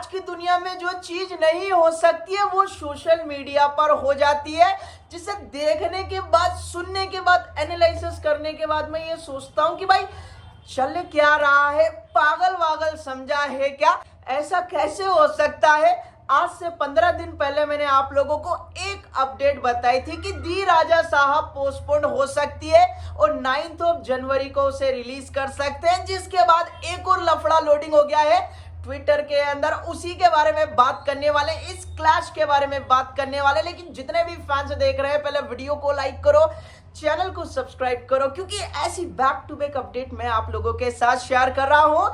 आज की दुनिया में जो चीज नहीं हो सकती है वो सोशल मीडिया पर हो जाती है, जिसे देखने के बाद, सुनने के बाद, एनालिसिस करने के बाद मैं ये सोचता हूं कि भाई चल क्या रहा है, पागल वागल समझा है क्या, ऐसा कैसे हो सकता है। आज से 15 दिन पहले मैंने आप लोगों को एक अपडेट बताई थी कि दी राजा साहब पोस्टपोन हो सकती है और 9 जनवरी को उसे रिलीज कर सकते हैं, जिसके बाद एक और लफड़ा लोडिंग हो गया है ट्विटर के अंदर। उसी के बारे में बात करने वाले, इस क्लैश के बारे में बात करने वाले। लेकिन जितने भी फैंस देख रहे हैं, पहले वीडियो को लाइक करो, चैनल को सब्सक्राइब करो, क्योंकि ऐसी बैक टू बैक अपडेट मैं आप लोगों के साथ शेयर कर रहा हूं।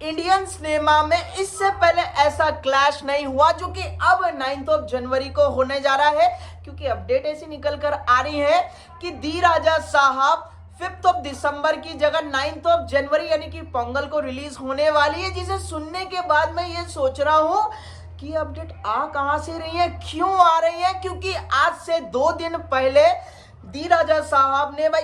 इंडियन सिनेमा में इससे पहले ऐसा क्लैश नहीं हुआ जो कि अब 9 जनवरी को होने जा रहा है, क्योंकि अपडेट ऐसी निकल कर आ रही है कि दी राजा साहब 5 दिसंबर की जगह 9 जनवरी यानी कि पोंगल को रिलीज होने वाली है। जिसे सुनने के बाद मैं ये सोच रहा हूं कि अपडेट आ कहां से रही है, क्यों आ रही है, क्योंकि आज से 2 दिन पहले दी राजा साहब ने, भाई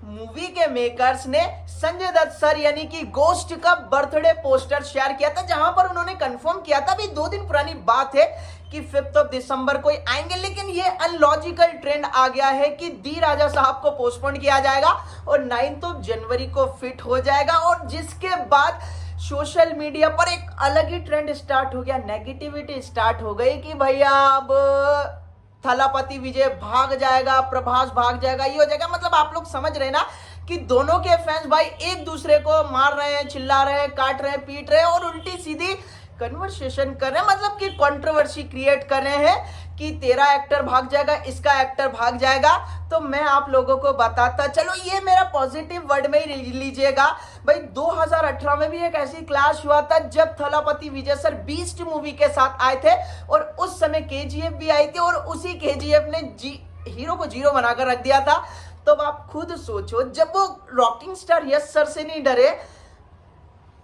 मूवी के मेकर्स ने संजय दत्त सर यानी कि गोस्ट का बर्थडे पोस्टर शेयर किया था, जहां पर उन्होंने कंफर्म किया था, भी 2 दिन पुरानी बात है कि 5 दिसंबर को आएंगे। लेकिन ये अनलॉजिकल ट्रेंड आ गया है कि दी राजा साहब को पोस्टपोन किया जाएगा और 9 जनवरी को फिट हो जाएगा, और जिसके बाद सोशल मीडिया पर एक अलग ही ट्रेंड स्टार्ट हो गया, नेगेटिविटी स्टार्ट हो गई कि भैया अब थलापति विजय भाग जाएगा, प्रभास भाग जाएगा, ये हो जाएगा। मतलब आप लोग समझ रहे ना कि दोनों के फैंस भाई एक दूसरे को मार रहे हैं, चिल्ला रहे हैं, काट रहे हैं, पीट रहे हैं और उल्टी सीधी कन्वर्सेशन कर रहे हैं, मतलब कि कंट्रोवर्सी क्रिएट कर रहे हैं कि तेरा एक्टर भाग जाएगा, इसका एक्टर भाग जाएगा। तो मैं आप लोगों को बताता चलो, ये मेरा पॉजिटिव वर्ड में ही लीजिएगा। भाई 2018 में भी एक ऐसी क्लैश हुआ था जब थलापति विजय सर बीस्ट मूवी के साथ आए थे और उस समय केजीएफ भी आई थी और उसी केजीएफ ने हीरो को जीरो बनाकर रख दिया था। तो आप खुद सोचो, जब वो रॉकिंग स्टार यश सर से नहीं डरे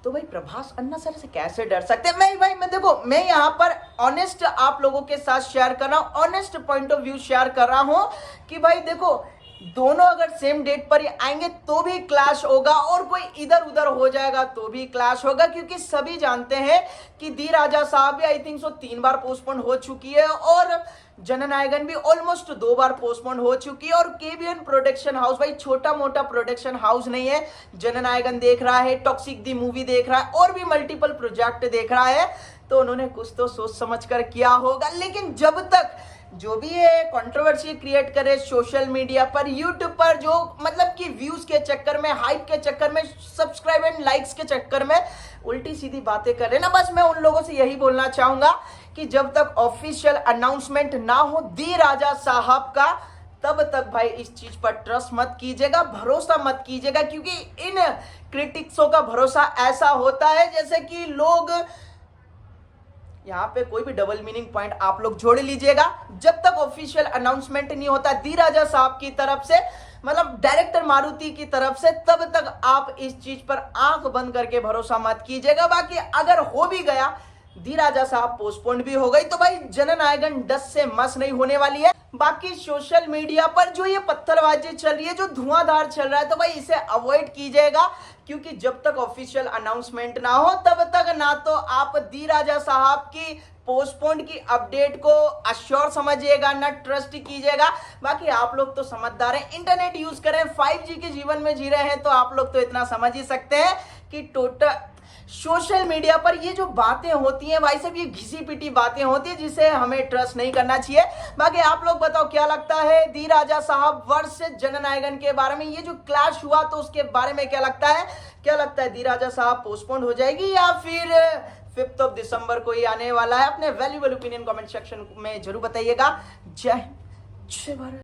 तो भाई प्रभास अन्ना सर से कैसे डर सकते हैं। मैं देखो, मैं यहाँ पर ऑनेस्ट आप लोगों के साथ शेयर कर रहा हूँ, honest point of view share कर रहा हूँ कि भाई देखो, दोनों अगर सेम डेट पर ही आएंगे तो भी क्लैश होगा और कोई इधर उधर हो जाएगा तो भी क्लैश होगा, क्योंकि सभी जानते हैं कि दी राजा साहब भी आई थिंक 3 बार पोस्टपोन हो चुकी है और जननायकन भी ऑलमोस्ट 2 बार पोस्टपोन हो चुकी है। और केबीएन प्रोडक्शन हाउस, भाई छोटा मोटा प्रोडक्शन हाउस नहीं है, जननायकन देख रहा है, टॉक्सिक दी मूवी देख रहा है और भी मल्टीपल प्रोजेक्ट देख रहा है, तो उन्होंने कुछ तो सोच समझ कर किया होगा। लेकिन जब तक जो भी ये कंट्रोवर्सी क्रिएट करे सोशल मीडिया पर, यूट्यूब पर, जो मतलब कि व्यूज के चक्कर में, हाइप के चक्कर में, सब्सक्राइब एंड लाइक्स के चक्कर में उल्टी सीधी बातें कर रहे ना, बस मैं उन लोगों से यही बोलना चाहूंगा कि जब तक ऑफिशियल अनाउंसमेंट ना हो दी राजा साहब का, तब तक भाई इस चीज पर ट्रस्ट मत कीजिएगा, भरोसा मत कीजिएगा, क्योंकि इन क्रिटिक्सों का भरोसा ऐसा होता है जैसे कि लोग, यहाँ पे कोई भी डबल मीनिंग पॉइंट आप लोग जोड़ लीजिएगा, जब तक ऑफिशियल अनाउंसमेंट नहीं होता दी राजा साहब की तरफ से, मतलब डायरेक्टर मारुति की तरफ से, तब तक आप इस चीज पर आंख बंद करके भरोसा मत कीजिएगा। बाकी अगर हो भी गया, दी राजा साहब पोस्टपोन भी हो गई, तो भाई जननायकन 10 से मस नहीं होने वाली है। बाकी सोशल मीडिया पर जो ये पत्थरबाजी चल रही है, जो धुआंधार चल रहा है, तो भाई इसे अवॉइड कीजिएगा, क्योंकि जब तक ऑफिशियल अनाउंसमेंट ना हो तब तक ना तो आप दी राजा साहब की पोस्टपोन की अपडेट को अश्योर समझिएगा, ना ट्रस्ट कीजिएगा। बाकी आप लोग तो समझदार हैं, इंटरनेट यूज करें, 5G के जीवन में जी रहे हैं, तो आप लोग तो इतना समझ ही सकते हैं कि टोटल सोशल मीडिया पर ये जो बातें होती हैं भाई साहब, ये घिसी पिटी बातें होती है जिसे हमें ट्रस्ट नहीं करना चाहिए। बाकी आप लोग बताओ क्या लगता है दी राजा साहब वर्सेस जननायकन के बारे में, ये जो क्लैश हुआ तो उसके बारे में क्या लगता है, दी राजा साहब पोस्टपोन हो जाएगी या फिर 5 दिसंबर को ही आने वाला है? अपने वैल्यूएबल ओपिनियन कमेंट सेक्शन में जरूर बताइएगा। जय हिंद, जय भारत।